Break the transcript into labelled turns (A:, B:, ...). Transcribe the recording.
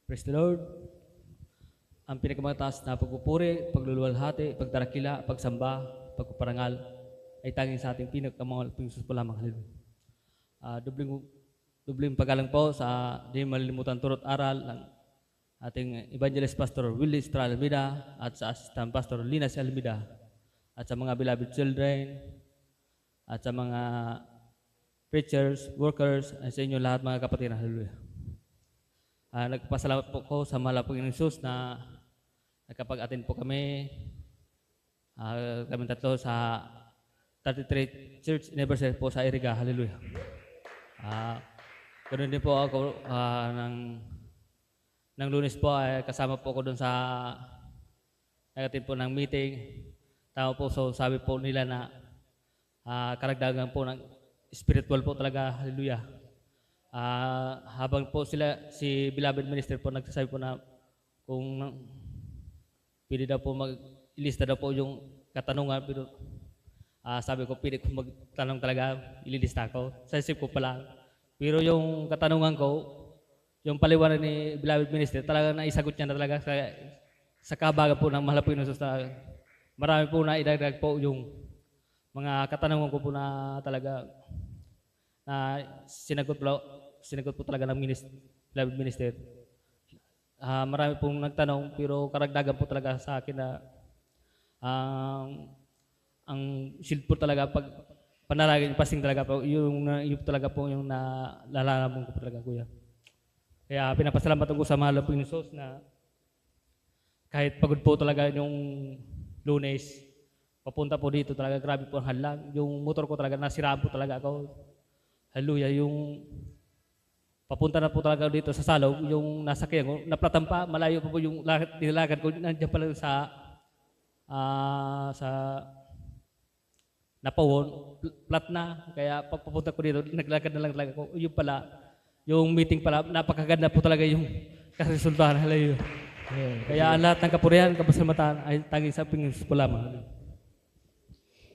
A: Praise the Lord. Ang pinakamataas na pagpupuri, pagluluwalhati, pagdarakila, pagsamba, pagpaparangal ay tanging sa ating pinakamahal Panginoon po lamang. Hallelujah. Dubling pagalang po sa di malilimutan turot aral ng ating Evangelist Pastor Willie Estrada Almeida at sa Assistant Pastor Linas Almeida at sa mga beloved children at sa mga preachers, workers, at sa inyo lahat mga kapatid. Hallelujah. Nagpasalamat po ko sa mahal na Panginoong Jesus na nakapag-attend po kami tatlo sa 33 Church Anniversary po sa Iriga. Hallelujah. Ganoon din po ako ng Lunes po ay kasama po ako doon sa nag-attend po ng meeting. Tama po, so sabi po nila na karagdagan po ng spiritual po talaga. Hallelujah. Habang po si beloved minister po nagsasabi po na kung pwede daw po ilista daw po yung katanungan, pero sabi ko pwede ko magtanong talaga, ililista ko. Sa isip ko pala. Pero yung katanungan ko, yung paliwanag ni beloved minister, talaga naisagot niya na talaga sa kabaga po ng mahal po yung Diyos na marami po na idagdag po yung mga katanungan ko po na talaga na sinagot po talaga ng beloved minister. Marami pong nagtanong pero karagdagan po talaga sa akin na ang shield po talaga pag panalangin pasing talaga po yung talaga po yung nalalaman ko po talaga, kuya. Kaya pinapasalamat ko sa mahal po ng Diyos na kahit pagod po talaga yung Lunes, papunta po dito talaga, grabe po ang hadlang. Yung motor ko talaga nasiraan po talaga ako. Hallelujah, yung papunta na po talaga dito sa Salog, yung nasakyan ko, naplatan pa, malayo pa po yung nilakad ko, nandiyan pala sa Napawon, flat na, kaya papunta ko dito, naglakad na lang talaga ko. Yung pala, yung meeting pala, napakaganda po talaga yung karesultahan. Hallelujah. Kaya ang lahat ng kapurihan, kapasalamatan ay tanging sa Panginoon po lamang.